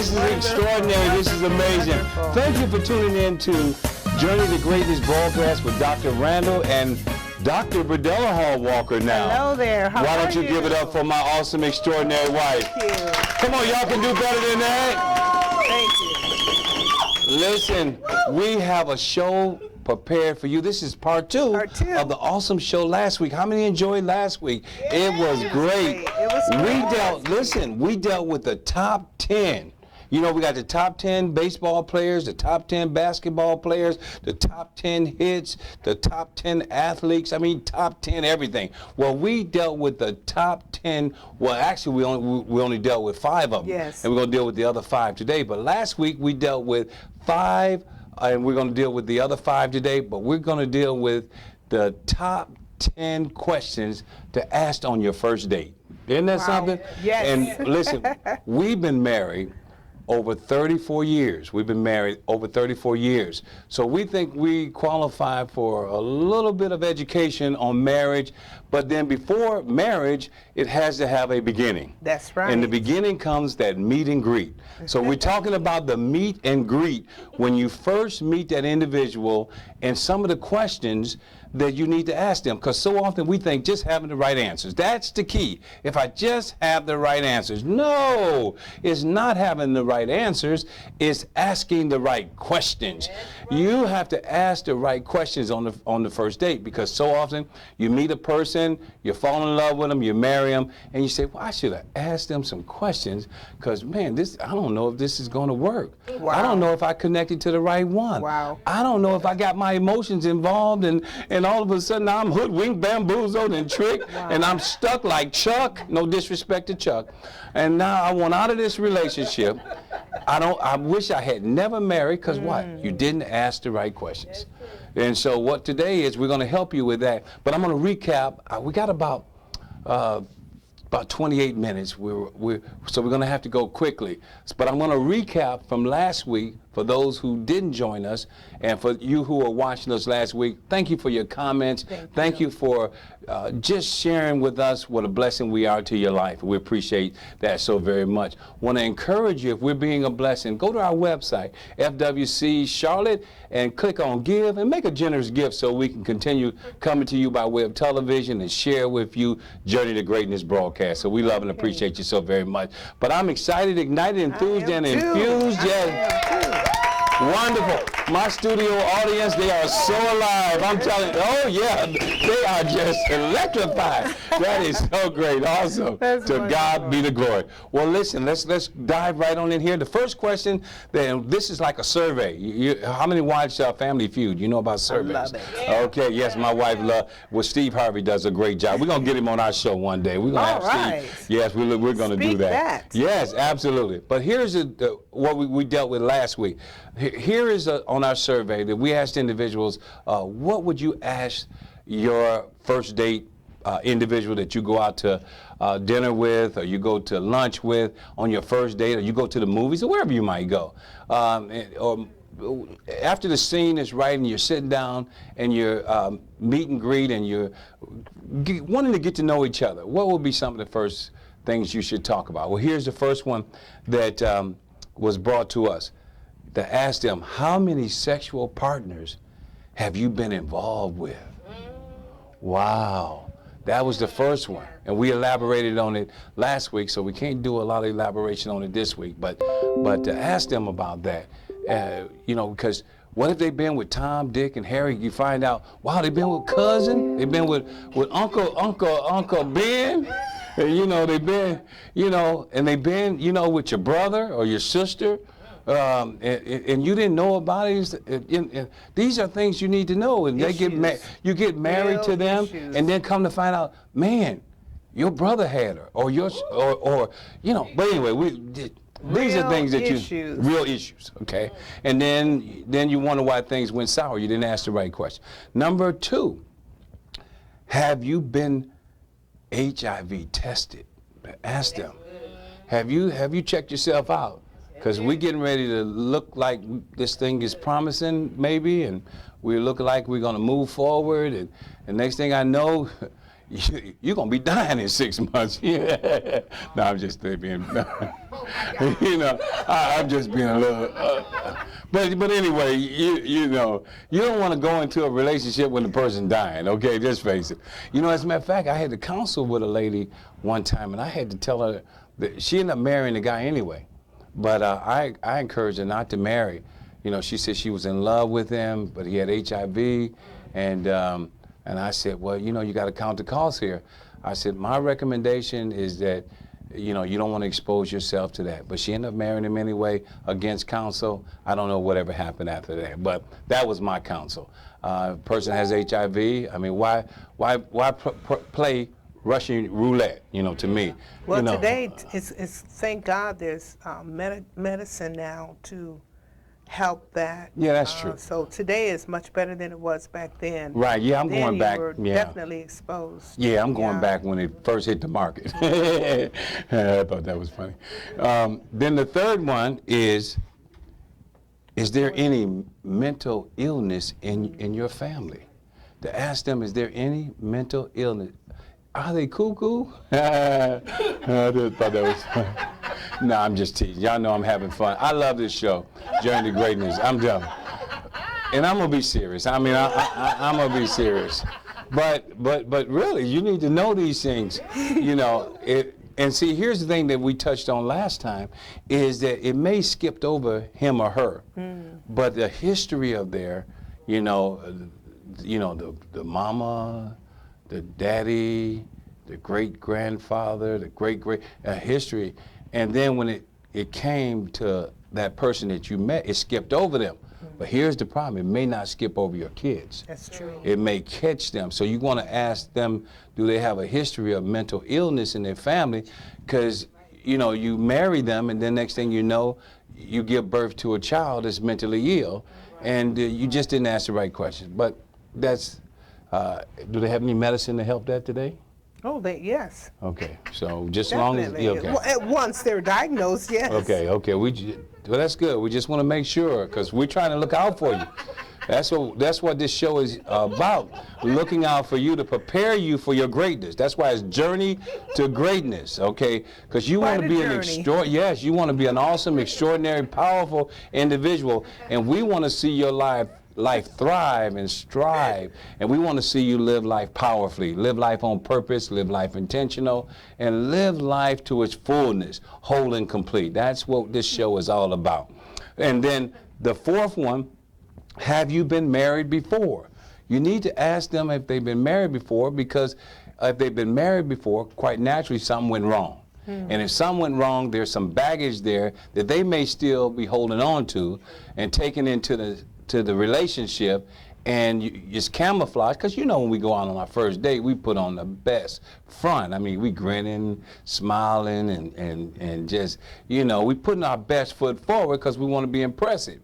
This is extraordinary. This is amazing. Wonderful. Thank you for tuning in to Journey to Greatness broadcast with Dr. Randall and Dr. Bradella Hall Walker now. Hello there. How Why are don't you give it up for my awesome, extraordinary wife? Thank you. Come on, y'all can do better than that. Thank you. Listen, we have a show prepared for you. This is part two of the awesome show last week. How many enjoyed last week? It was great. It was great. We dealt with the top 10. You know, we got the top 10 baseball players, the top 10 basketball players, the top 10 hits, the top 10 athletes. I mean, top 10 everything. Well, we dealt with the top 10. Well, actually, we only dealt with 5 of them. Yes. And we're going to deal with the other 5 today. But last week, we dealt with 5, and we're going to deal with the other 5 today. But we're going to deal with the top 10 questions to ask on your first date. Isn't that something? Yes. And listen, we've been married over 34 years. We've been married over 34 years. So we think we qualify for a little bit of education on marriage, but then before marriage, it has to have a beginning. That's right. And the beginning comes that meet and greet. So we're talking about the meet and greet when you first meet that individual and some of the questions that you need to ask them, because so often we think just having the right answers. That's the key. If I just have the right answers. No, it's not having the right answers. It's asking the right questions. You have to ask the right questions on the first date, because so often you meet a person, you fall in love with them, you marry them, and you say, well, I should have asked them some questions, because man, I don't know if this is going to work. Wow. I don't know if I connected to the right one. Wow. I don't know if I got my emotions involved, and all of a sudden I'm hoodwinked, bamboozled, and tricked, and I'm stuck like Chuck. No disrespect to Chuck. And now I want out of this relationship. I wish I had never married, because what? You didn't ask the right questions. And so what today is, we're going to help you with that. But I'm going to recap. We got about 28 minutes. So we're going to have to go quickly. But I'm going to recap from last week for those who didn't join us, and for you who are watching us last week. Thank you for your comments. Thank you for just sharing with us what a blessing we are to your life. We appreciate that so very much. Want to encourage you, if we're being a blessing, go to our website, FWC Charlotte, and click on Give and make a generous gift so we can continue coming to you by way of television and share with you Journey to Greatness broadcast. So we love and appreciate you so very much. But I'm excited, ignited, enthused, and infused. Yes. Wonderful. My studio audience, they are so alive. I'm telling you, oh yeah, they are just electrified. That is so great. Awesome. That's to wonderful. God be the glory. Well, listen, let's dive right on in here. The first question, then, this is like a survey. How many watch Family Feud? You know about surveys? I love it. Okay, yes, my wife loves. Well, Steve Harvey does a great job. We're going to get him on our show one day. We're going to have right. Steve. Yes, we're going to do Speak that. Yes, absolutely. But here's what we dealt with last week. Here is on our survey that we asked individuals, what would you ask your first date individual that you go out to dinner with, or you go to lunch with on your first date, or you go to the movies, or wherever you might go. Or after the scene is right and you're sitting down and you're meet and greet and you're wanting to get to know each other, what would be some of the first things you should talk about? Well, here's the first one that was brought to us. To ask them, how many sexual partners have you been involved with? Wow, that was the first one. And we elaborated on it last week, so we can't do a lot of elaboration on it this week. But to ask them about that, you know, because what if they've been with Tom, Dick, and Harry? You find out, wow, they've been with cousin, they've been with Uncle Ben. And, you know, they've been, you know, and they've been, you know, with your brother or your sister. And you didn't know about it. These are things you need to know, and they you get married Real to them, issues. and then come to find out, man, your brother had her, or you know. But anyway, these are things that real issues, okay. And then you wonder why things went sour. You didn't ask the right question. Number 2, have you been HIV tested? Ask them. Have you checked yourself out? Because we're getting ready to look like this thing is promising, maybe, and we're looking like we're going to move forward. And next thing I know, you're going to be dying in 6 months. Yeah. No, I'm just being, you know, I'm just being a little, but anyway, you know, you don't want to go into a relationship when the person dying, okay? Just face it. You know, as a matter of fact, I had to counsel with a lady one time, and I had to tell her that she ended up marrying the guy anyway. But I encouraged her not to marry. You know, she said she was in love with him, but he had HIV, and I said, well, you know, you got to count the cost here. I said, my recommendation is that, you know, you don't want to expose yourself to that. But she ended up marrying him anyway against counsel. I don't know whatever happened after that, but that was my counsel. Person has HIV. I mean, why play Russian roulette? You know, to me. Well, you know, today it's thank God there's medicine now to help that. Yeah, that's true. So today is much better than it was back then. Right. Yeah, I'm then going back. You were Yeah. definitely exposed. Yeah, I'm going back when it first hit the market. I thought that was funny. Then the third one is there any mental illness in your family? To ask them, is there any mental illness? Are they cuckoo? I just thought that was funny. No, I'm just teasing. Y'all know I'm having fun. I love this show, Journey to Greatness. I'm done. And I'm going to be serious. I mean, I'm going to be serious. But really, you need to know these things, you know. And see, here's the thing that we touched on last time, is that it may skipped over him or her, but the history of their, the mama, the daddy, the great-grandfather, the great-great history. And then when it came to that person that you met, it skipped over them. But here's the problem. It may not skip over your kids. That's true. It may catch them. So you want to ask them, do they have a history of mental illness in their family? Because, you know, you marry them, and then next thing you know, you give birth to a child that's mentally ill, and you just didn't ask the right questions. But that's, do they have any medicine to help that today? Oh, yes. Okay, so just Definitely. long as, okay. Well, once they're diagnosed, yes. Okay, well, that's good. We just want to make sure, because we're trying to look out for you. That's what this show is about, looking out for you to prepare you for your greatness. That's why it's Journey to Greatness, okay? Because you want to be you want to be an awesome, extraordinary, powerful individual, and we want to see your life thrive and strive, and we want to see you live life powerfully, live life on purpose, live life intentional, and live life to its fullness, whole and complete. That's what this show is all about. And then the fourth one, have you been married before? You need to ask them if they've been married before, because if they've been married before, quite naturally something went wrong. And if something went wrong, there's some baggage there that they may still be holding on to and taking into the relationship, and it's camouflage, because you know when we go out on our first date, we put on the best front. I mean, we grinning, smiling, and just, you know, we putting our best foot forward because we want to be impressive.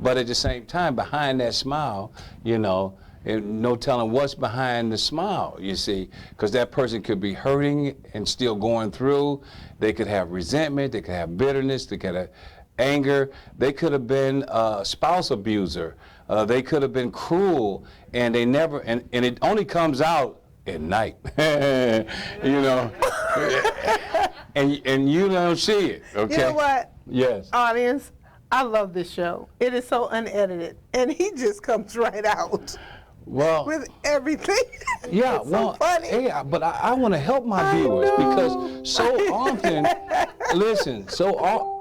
But at the same time, behind that smile, you know, and no telling what's behind the smile, you see, because that person could be hurting and still going through. They could have resentment, they could have bitterness, they could have anger, they could have been a spouse abuser, they could have been cruel, and they never, and it only comes out at night, you know, and you don't see it, okay? You know what? Yes. Audience, I love this show. It is so unedited, and he just comes right out. Well, with everything. Yeah, it's so funny. Yeah, but I want to help my viewers, because so often,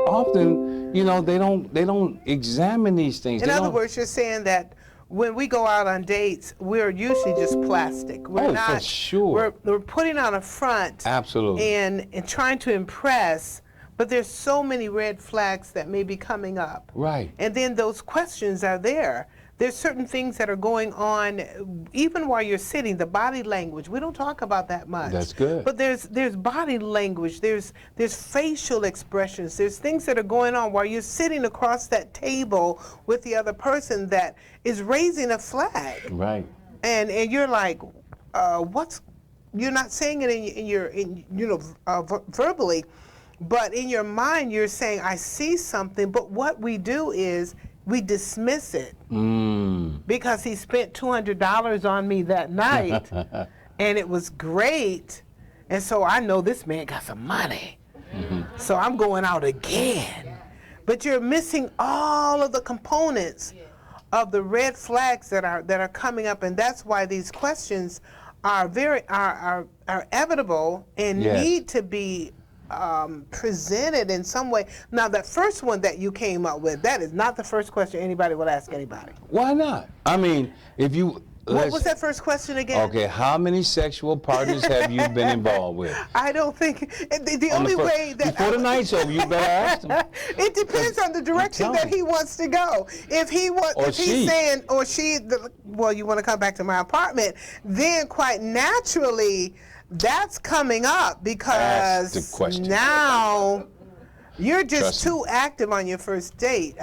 often, you know, they don't examine these things. In other words, you're saying that when we go out on dates, we're usually just plastic. We're not, for sure. We're putting on a front. Absolutely. And trying to impress, but there's so many red flags that may be coming up. Right. And then those questions are there. There's certain things that are going on even while you're sitting, the body language. We don't talk about that much. That's good. But there's body language, there's facial expressions, there's things that are going on while you're sitting across that table with the other person that is raising a flag. Right. And you're like, you're not saying it verbally, but in your mind you're saying, I see something, but what we do is we dismiss it because he spent $200 on me that night, and it was great, and so I know this man got some money, so I'm going out again. But you're missing all of the components of the red flags that are coming up, and that's why these questions are inevitable and need to be presented in some way. Now, that first one that you came up with, that is not the first question anybody will ask anybody. Why not? I mean, if you... What was that first question again? Okay, how many sexual partners have you been involved with? I don't think, the only way that... Before the night's over, you better ask him. It depends on the direction that he wants to go. If he wants, if he's saying, or she, well, you want to come back to my apartment, then quite naturally, that's coming up because now you're just too active on your first date.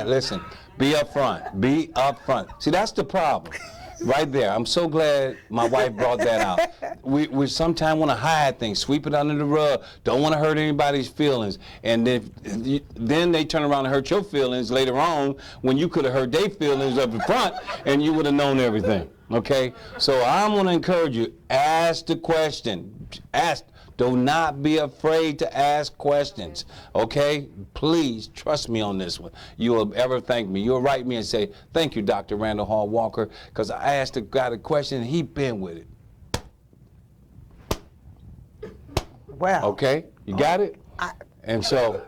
Listen, be upfront. Be upfront. See, that's the problem. Right there. I'm so glad my wife brought that out. We sometimes want to hide things, sweep it under the rug, don't want to hurt anybody's feelings. And then they turn around and hurt your feelings later on when you could have hurt their feelings up in front and you would have known everything. Okay? So I'm going to encourage you, ask the question. Ask. Do not be afraid to ask questions, okay? Please trust me on this one. You will ever thank me. You'll write me and say, thank you, Dr. Randall Hall Walker, because I asked the guy the question and he been with it. Well. Okay, you got it? And so.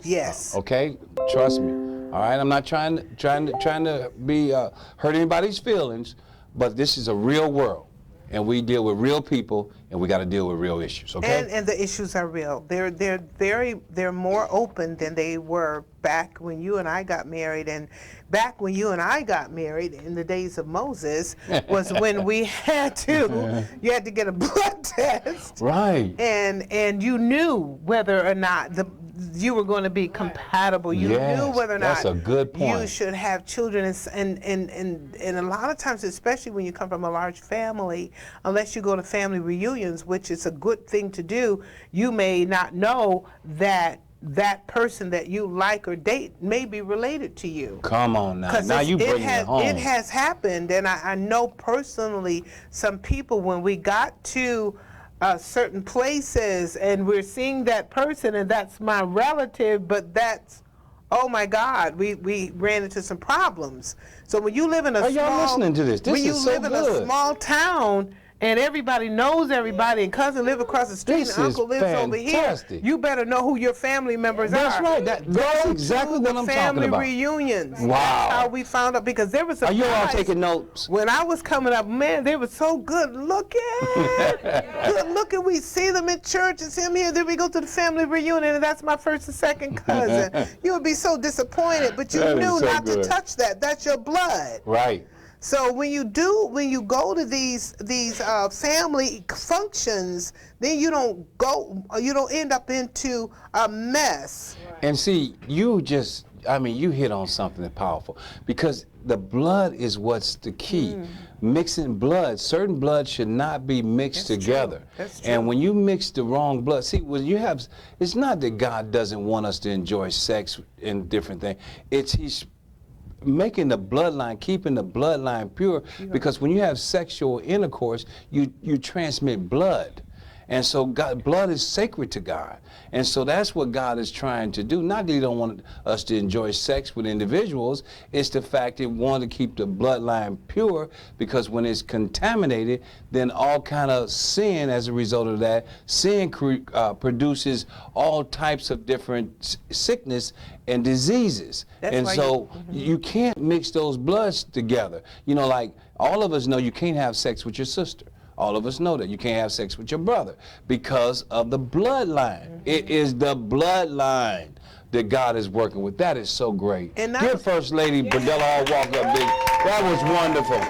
Yes. Okay, trust me. All right, I'm not trying to be hurt anybody's feelings, but this is a real world. And we deal with real people, and we got to deal with real issues, okay? And the issues are real. They're more open than they were back when you and I got married. And back when you and I got married in the days of Moses was when we had to get a blood test. Right. And you knew whether or not you were going to be compatible. You knew whether or not that's a good point. You should have children. And a lot of times, especially when you come from a large family, unless you go to family reunions, which is a good thing to do, you may not know that person that you like or date may be related to you. Come on now. Now you bring it home. It has happened, and I know personally some people, when we got to certain places and we're seeing that person and that's my relative, but that's, oh my God, we ran into some problems. So when you live in a y'all listening to this? This is so good. When you live in a small town and everybody knows everybody, and cousin live across the street and uncle lives over here, you better know who your family members are. That's right. That's exactly what I'm talking about. Family reunions. Wow. That's how we found out, because there was a. Are you all taking notes? When I was coming up, man, they were so good looking. Good looking. We see them in church and see them here. Then we go to the family reunion, and that's my first and second cousin. You would be so disappointed, but you knew not to touch that. That's your blood. Right. So when you go to these family functions, then you don't end up into a mess. And see, you hit on something powerful, because the blood is what's the key. Mixing blood, certain blood should not be mixed together. That's true. And when you mix the wrong blood, see, it's not that God doesn't want us to enjoy sex and different things. He's making the bloodline, keeping the bloodline pure, because when you have sexual intercourse, you transmit blood. And so blood is sacred to God. And so that's what God is trying to do. Not that He don't want us to enjoy sex with individuals, it's the fact that He wants to keep the bloodline pure, because when it's contaminated, then all kind of sin as a result of that, sin produces all types of different sickness and diseases. And so you can't mix those bloods together. You know, like all of us know you can't have sex with your sister. All of us know that you can't have sex with your brother because of the bloodline. It is the bloodline that God is working with. That is so great. Give First Lady Bradella Hall Walker a big. That was wonderful.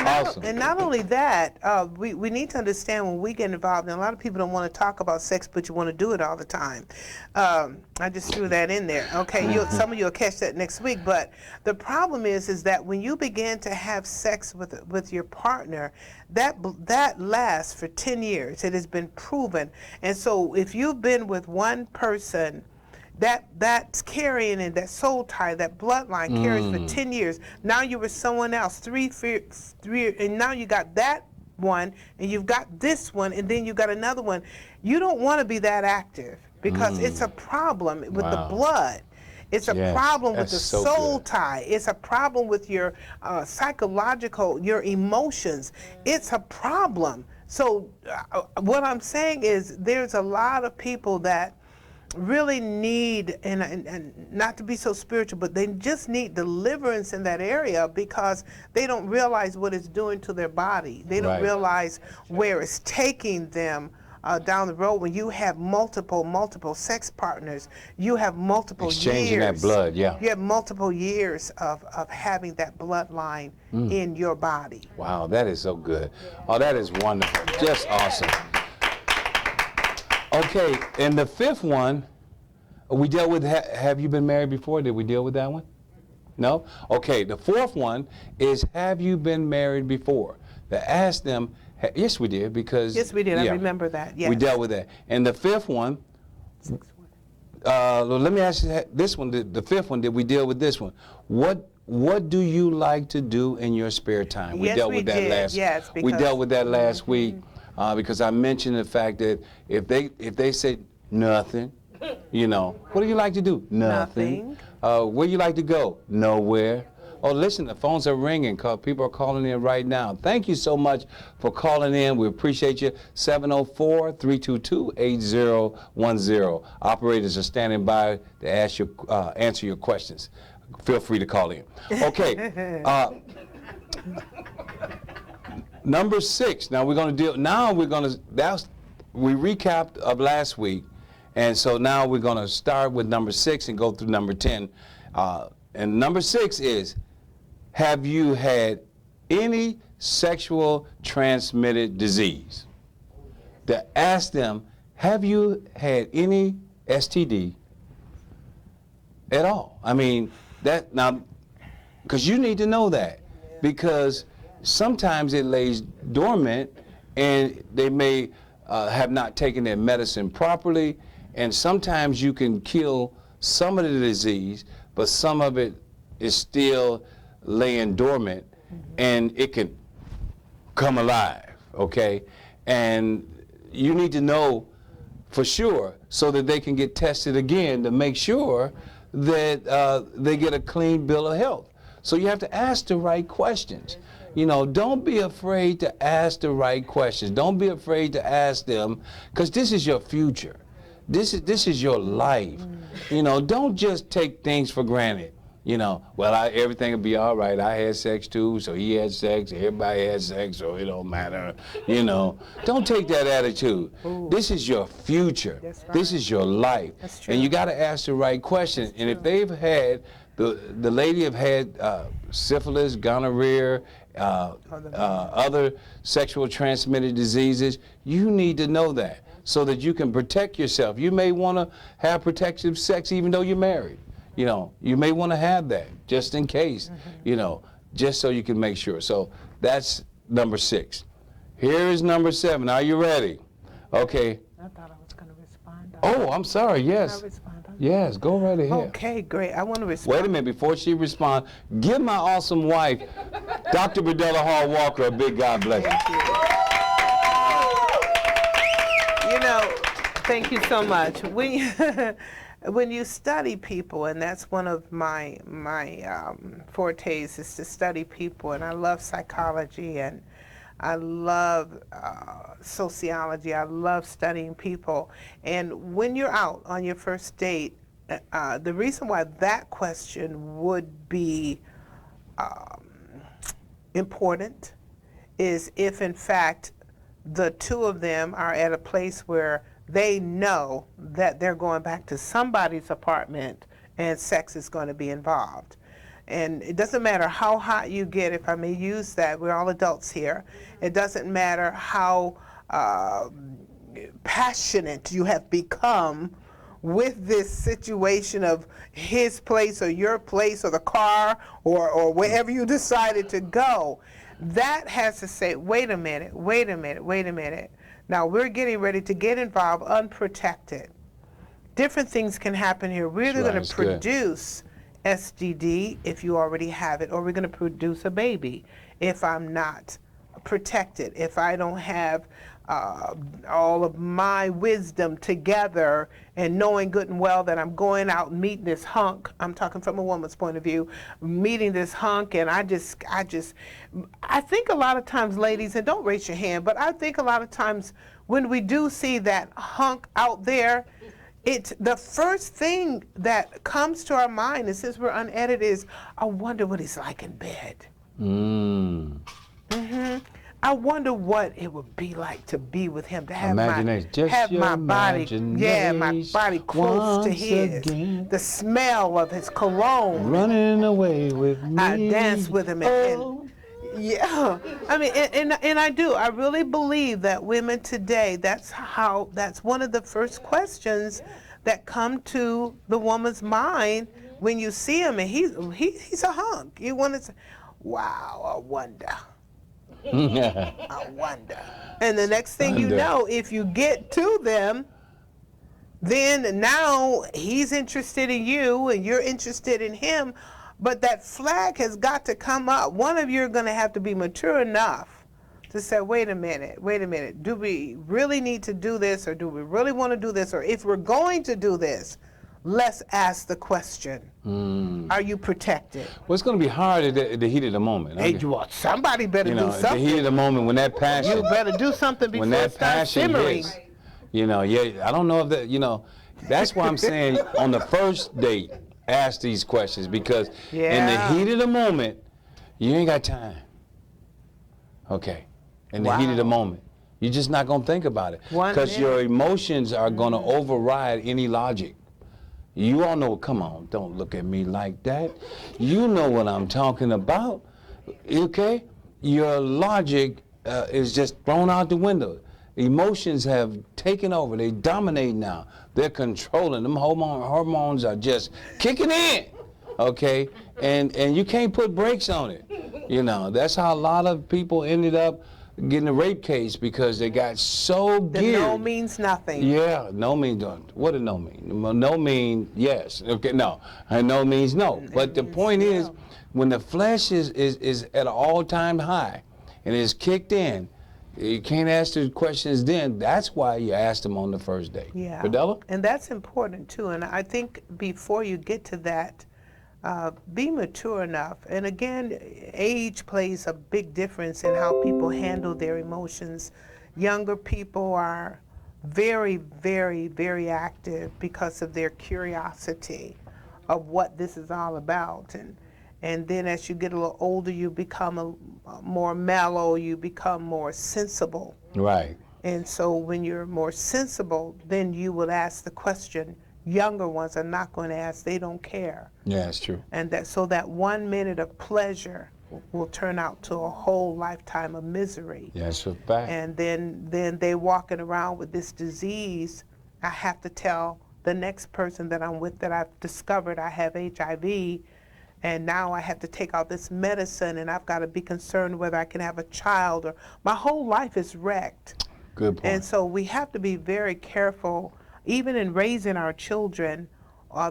Awesome. And not only that, we need to understand when we get involved, and a lot of people don't want to talk about sex, but you want to do it all the time. I just threw that in there. Okay, some of you will catch that next week. But the problem is that when you begin to have sex with your partner, that lasts for 10 years. It has been proven. And so if you've been with one person, that's carrying in that soul tie, that bloodline carries for 10 years. Now you're with someone else, three, and now you got that one, and you've got this one, and then you've got another one. You don't want to be that active because it's a problem with the blood. It's a problem with the soul tie. It's a problem with your psychological, your emotions. It's a problem. So what I'm saying is there's a lot of people that really need, and not to be so spiritual, but they just need deliverance in that area because they don't realize what it's doing to their body. They don't realize where it's taking them down the road. When you have multiple sex partners, you have multiple exchanging years. that blood, yeah. You have multiple years of having that bloodline in your body. Wow, that is so good. Oh, that is wonderful. Just awesome. Okay, and the fifth one, we dealt with, have you been married before? Did we deal with that one? No? Okay, the fourth one is, have you been married before? To ask them, yes, we did, because... Yes, we did. I remember that, yes. We dealt with that. And the fifth one, let me ask you this one, the fifth one, did we deal with this one? What do you like to do in your spare time? We dealt with that last week. Yes, we dealt with that last week because I mentioned the fact that if they say nothing, you know, what do you like to do? Nothing. Where you like to go? Nowhere. Oh, listen, the phones are ringing because people are calling in right now. Thank you so much for calling in. We appreciate you. 704-322-8010. Operators are standing by to answer your questions. Feel free to call in. Okay. Number 6. Now we're going to deal. Now we're going to. We recapped of last week, and so now we're going to start with number 6 and go through number 10. And number 6 is, have you had any sexual transmitted disease? To ask them, have you had any STD at all? I mean, that now, because you need to know that, because sometimes it lays dormant and they may have not taken their medicine properly, and sometimes you can kill some of the disease, but some of it is still laying dormant, and it can come alive, okay? And you need to know for sure so that they can get tested again to make sure that they get a clean bill of health. So you have to ask the right questions. You know, don't be afraid to ask the right questions. Don't be afraid to ask them, because this is your future. This is your life. You know, don't just take things for granted. You know, well, everything will be all right. I had sex too, so he had sex. Everybody had sex, so it don't matter. You know, don't take that attitude. Ooh. This is your future. That's right. This is your life. That's true. And you got to ask the right questions. And if they've had, the lady have had syphilis, gonorrhea, other sexual transmitted diseases, you need to know that so that you can protect yourself. You may want to have protective sex even though you're married. You know, you may want to have that just in case, you know, just so you can make sure. So that's number 6. Here is number 7. Are you ready? Okay. I thought I was going to respond. Oh, I'm sorry. Yes. Yes, go right ahead. Okay, great. I want to respond. Wait a minute. Before she responds, give my awesome wife, Dr. Berdella Hall Walker, a big God bless you. You know, thank you so much. When you study people, and that's one of my fortes, is to study people, and I love psychology, and I love sociology. I love studying people. And when you're out on your first date, the reason why that question would be important is if, in fact, the two of them are at a place where they know that they're going back to somebody's apartment and sex is going to be involved. And it doesn't matter how hot you get, if I may use that, we're all adults here. It doesn't matter how passionate you have become with this situation of his place or your place or the car or wherever you decided to go. That has to say, wait a minute. Now we're getting ready to get involved unprotected. Different things can happen here. We're either going to produce STD if you already have it, or we're going to produce a baby if I'm not protected, if I don't have all of my wisdom together and knowing good and well that I'm going out and meeting this hunk, I'm talking from a woman's point of view, meeting this hunk, and I think a lot of times, ladies, and don't raise your hand, but I think a lot of times when we do see that hunk out there, it's the first thing that comes to our mind, and since we're unedited, is I wonder what he's like in bed. I wonder what it would be like to be with him, to have my body, my body close to his, again. the smell of his cologne, Running away with me. I dance with him, and yeah, I mean, and I really believe that women today, that's one of the first questions that come to the woman's mind when you see him, and he's a hunk. You want to say, wow, I wonder. I wonder. And the next thing you know, if you get to them, then now he's interested in you and you're interested in him, but that flag has got to come up. One of you are going to have to be mature enough to say, wait a minute, do we really need to do this, or do we really want to do this, or if we're going to do this, let's ask the question, are you protected? Well, it's going to be hard at the heat of the moment. Hey, somebody better do something. The heat of the moment, when that passion. You better do something before when that it starts passion simmering. hits, I don't know if that, that's why I'm saying on the first date, ask these questions, because in the heat of the moment, you ain't got time. Okay. In the heat of the moment. You're just not going to think about it. Because your emotions are going to override any logic. You all know, come on, don't look at me like that. You know what I'm talking about, okay? Your logic is just thrown out the window. Emotions have taken over. They dominate now. They're controlling. Them hormones are just kicking in, okay? And you can't put brakes on it. That's how a lot of people ended up getting a rape case, because they got so geared. The no means nothing. Yeah, no means don't. What does no mean? No means yes. Okay, no. And no means no. But the point is, when the flesh is at an all-time high and is kicked in, you can't ask the questions then. That's why you ask them on the first date. Yeah. Randall? And that's important too. And I think before you get to that, be mature enough. And again, age plays a big difference in how people handle their emotions. Younger people are very, very, very active because of their curiosity of what this is all about. And then as you get a little older, you become more mellow, you become more sensible. Right. And so when you're more sensible, then you will ask the question. Younger ones are not going to ask. They don't care. Yeah, that's true. And so that 1 minute of pleasure will turn out to a whole lifetime of misery. Yeah, that's a fact. And then they walking around with this disease. I have to tell the next person that I'm with that I've discovered I have HIV, and now I have to take out this medicine, and I've got to be concerned whether I can have a child, or my whole life is wrecked. Good point. And so we have to be very careful, even in raising our children,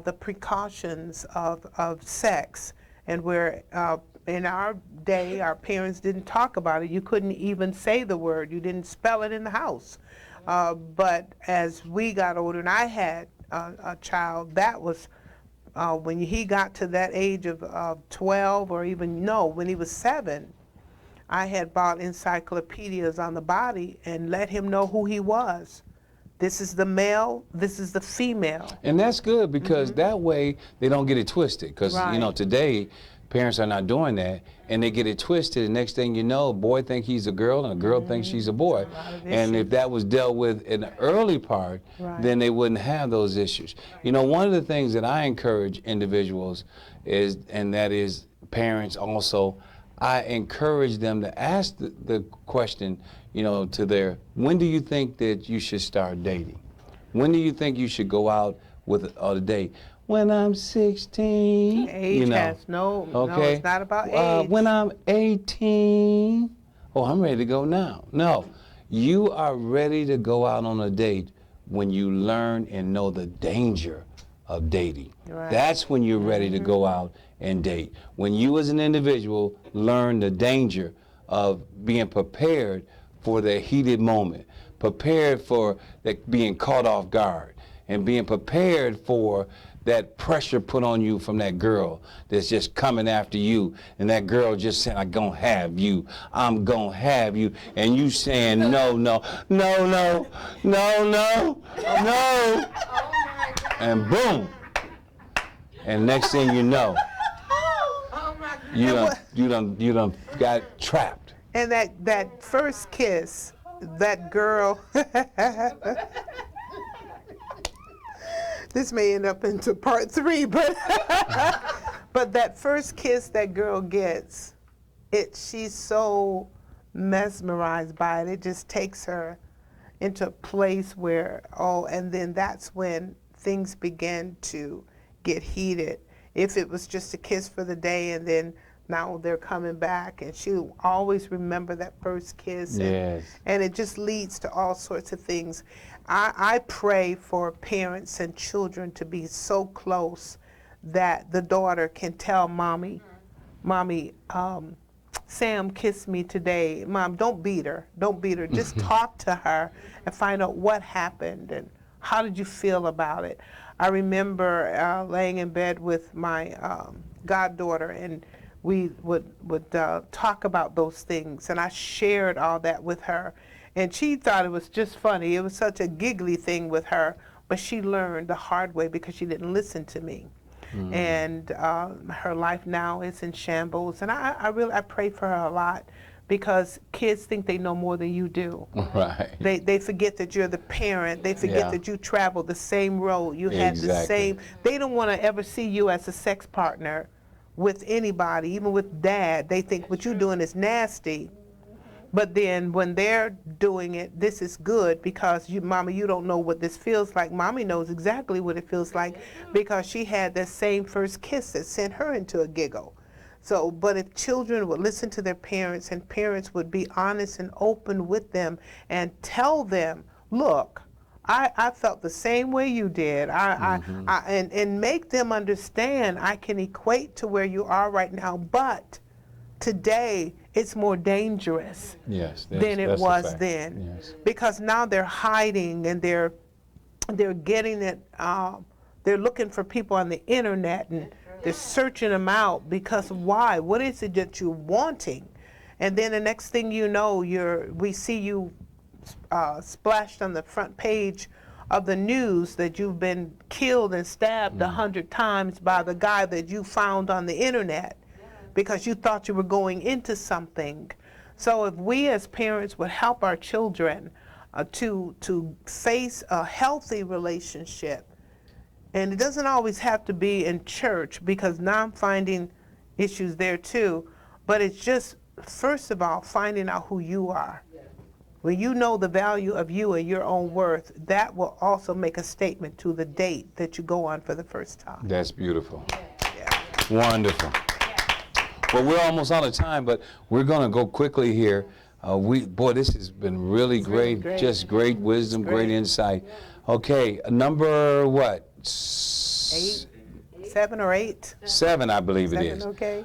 the precautions of sex. And where in our day, our parents didn't talk about it. You couldn't even say the word. You didn't spell it in the house. But as we got older, and I had a child, that was when he got to that age of 12, or even, when he was 7, I had bought encyclopedias on the body and let him know who he was. This is the male, this is the female. And that's good, because that way they don't get it twisted. Because, today, parents are not doing that, and they get it twisted. And next thing you know, a boy thinks he's a girl, and a girl thinks she's a boy. And if that was dealt with in the early part, then they wouldn't have those issues. One of the things that I encourage individuals is, and that is parents also, I encourage them to ask the question, to when do you think that you should start dating? When do you think you should go out with a date? When I'm 16. Age has no, it's not about age. When I'm 18. Oh, I'm ready to go now. No, you are ready to go out on a date when you learn and know the danger of dating. Right. That's when you're ready to go out and date. When you as an individual learn the danger of being prepared for the heated moment, prepared for that being caught off guard, and being prepared for that pressure put on you from that girl that's just coming after you, and that girl just saying, I'm gonna have you, I'm gonna have you, and you saying, no, no, no, no, no, no, no, and boom, and next thing you know, you done got trapped. And that first kiss, that girl, this may end up into part 3, but but that first kiss that girl gets, she's so mesmerized by it. It just takes her into a place where, and then that's when things begin to get heated. If it was just a kiss for the day and then now they're coming back, and she'll always remember that first kiss. Yes. And it just leads to all sorts of things. I pray for parents and children to be so close that the daughter can tell mommy, Sam kissed me today. Mom, don't beat her. Don't beat her. Just talk to her and find out what happened and how did you feel about it. I remember laying in bed with my goddaughter, and we would talk about those things, and I shared all that with her, and she thought it was just funny. It was such a giggly thing with her, but she learned the hard way because she didn't listen to me. And her life now is in shambles, and I pray for her a lot, because kids think they know more than you do. Right. They forget that you're the parent. They forget that you traveled the same road. You had the same. They don't want to ever see you as a sex partner with anybody, even with dad. They think what you're doing is nasty. But then when they're doing it, this is good because Mama, you don't know what this feels like. Mommy knows exactly what it feels like because she had that same first kiss that sent her into a giggle. So, but if children would listen to their parents and parents would be honest and open with them and tell them, look, I felt the same way you did. And make them understand I can equate to where you are right now, but today it's more dangerous than it was then. Yes. Because now they're hiding and they're getting it, they're looking for people on the internet and they're searching them out because why? What is it that you're wanting? And then the next thing you know, we see you splashed on the front page of the news that you've been killed and stabbed 100 times by the guy that you found on the internet because you thought you were going into something. So if we as parents would help our children to face a healthy relationship, and it doesn't always have to be in church because now I'm finding issues there too, but it's just, first of all, finding out who you are. When you know the value of you and your own worth, that will also make a statement to the date that you go on for the first time. That's beautiful. Wonderful. Well, we're almost out of time, but we're going to go quickly here. This has been really great. Just great wisdom, great insight. Okay, number what? 8, 7 or 8? 7, I believe 7, it is. okay.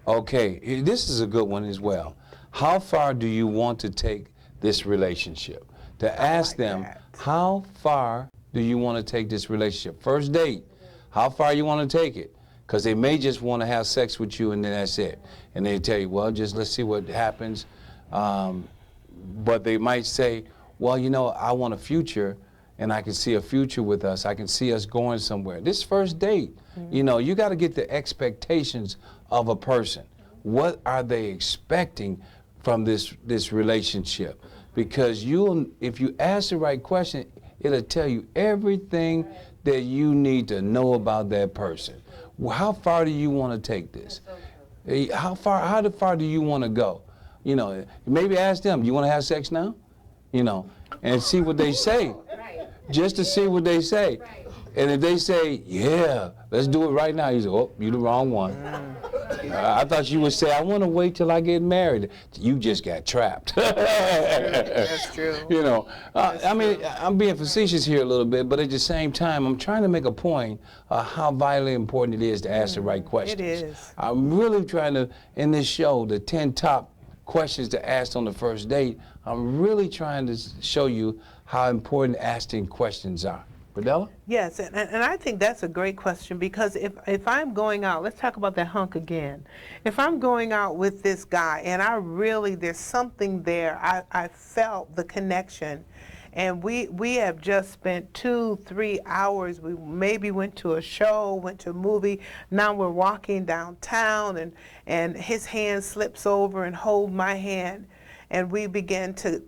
Okay, this is a good one as well. How far do you want to take this relationship? To ask them, how far do you want to take this relationship? First date, how far you want to take it? Because they may just want to have sex with you and then that's it. And they tell you, well, just let's see what happens. But they might say, well, you know, I want a future and I can see a future with us. I can see us going somewhere. This first date, you know, you got to get the expectations of a person. What are they expecting from this relationship? Because if you ask the right question, it'll tell you everything that you need to know about that person. How far do you want to take this? How far do you want to go? You know, maybe ask them, you want to have sex now? You know, and see what they say. Just to see what they say. And if they say, yeah, let's do it right now, you say, oh, you're the wrong one. I thought you would say, I want to wait till I get married. You just got trapped. That's true. You know, I mean, I'm being facetious here a little bit, but at the same time, I'm trying to make a point how vitally important it is to ask the right questions. It is. I'm really trying to, in this show, the 10 top questions to ask on the first date, I'm really trying to show you how important asking questions are. Bradella? Yes, and I think that's a great question, because if I'm going out, let's talk about that hunk again. If I'm going out with this guy and there's something there, I felt the connection, and we have just spent 2-3 hours. We maybe went to a show, went to a movie. Now we're walking downtown, and his hand slips over and hold my hand. And we began to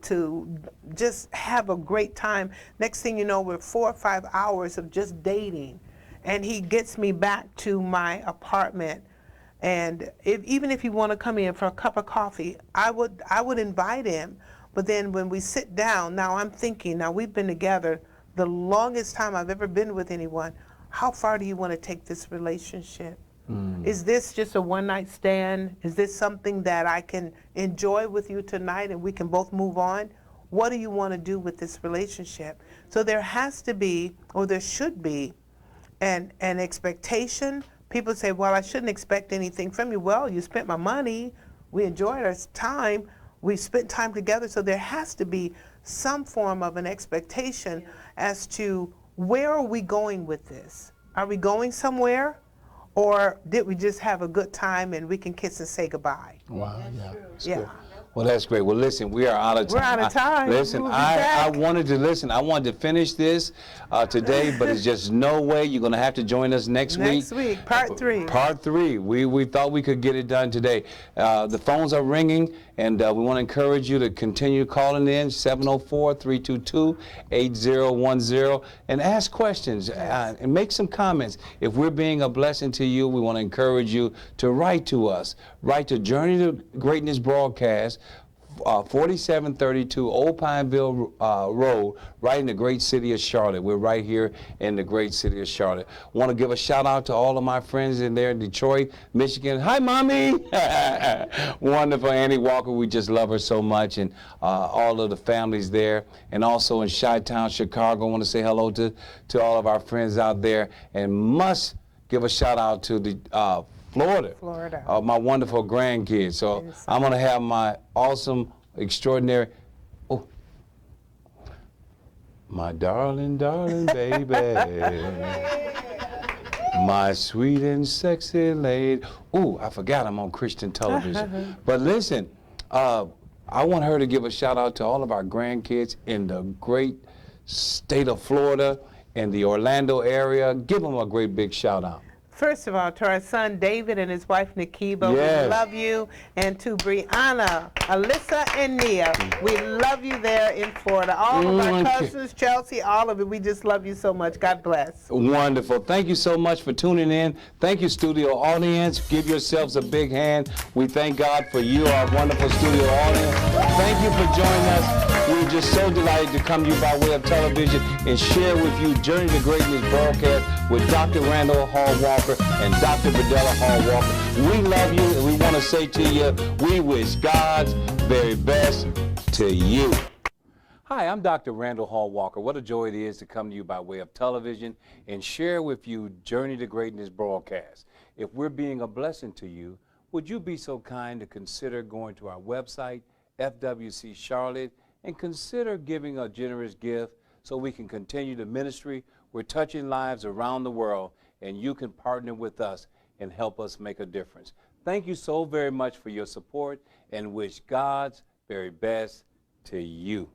just have a great time. Next thing you know, we're 4 or 5 hours of just dating. And he gets me back to my apartment. And even if you want to come in for a cup of coffee, I would invite him. But then when we sit down, now I'm thinking, now we've been together the longest time I've ever been with anyone. How far do you want to take this relationship? Is this just a one-night stand? Is this something that I can enjoy with you tonight and we can both move on? What do you want to do with this relationship? So there has to be, or there should be, an expectation. People say, well, I shouldn't expect anything from you. Well, you spent my money. We enjoyed our time. We spent time together. So there has to be some form of an expectation as to where are we going with this? Are we going somewhere? Or did we just have a good time and we can kiss and say goodbye? Wow, Yeah. Good. Well, that's great. Well, listen, we are out of time. We're out of time. Listen, We'll be I back. wanted to finish this today, but it's just no way. You're going to have to join us next week. Next week, part 3. Part 3. We thought we could get it done today. The phones are ringing, and we want to encourage you to continue calling in, 704-322-8010, and ask questions and make some comments. If we're being a blessing to you, we want to encourage you to write to us. Write to Journey to Greatness Broadcast, 4732 Old Pineville Road, right in the great city of Charlotte. We're right here in the great city of Charlotte. Want to give a shout out to all of my friends in there in Detroit, Michigan. Hi, Mommy! Wonderful Annie Walker. We just love her so much, and all of the families there. And also in Chi-Town, Chicago. I want to say hello to all of our friends out there, and must give a shout out to the Florida. My wonderful grandkids. So I'm going to have my awesome, extraordinary, my darling, darling baby, my sweet and sexy lady. I forgot I'm on Christian television. But listen, I want her to give a shout out to all of our grandkids in the great state of Florida and the Orlando area. Give them a great big shout out. First of all, to our son David and his wife Nikiba, Yes. we love you. And to Brianna, Alyssa, and Nia, we love you there in Florida. All of our cousins, Chelsea, all of it, we just love you so much. God bless. Wonderful. Thank you so much for tuning in. Thank you, studio audience. Give yourselves a big hand. We thank God for you, our wonderful studio audience. Thank you for joining us. We're just so delighted to come to you by way of television and share with you Journey to Greatness broadcast with Dr. Randall Hall Walker and Dr. Bradella Hall Walker. We love you, and we want to say to you, we wish God's very best to you. Hi, I'm Dr. Randall Hall Walker. What a joy it is to come to you by way of television and share with you Journey to Greatness broadcast. If we're being a blessing to you, would you be so kind to consider going to our website, FWC Charlotte, and consider giving a generous gift so we can continue the ministry. We're touching lives around the world, and you can partner with us and help us make a difference. Thank you so very much for your support, and wish God's very best to you.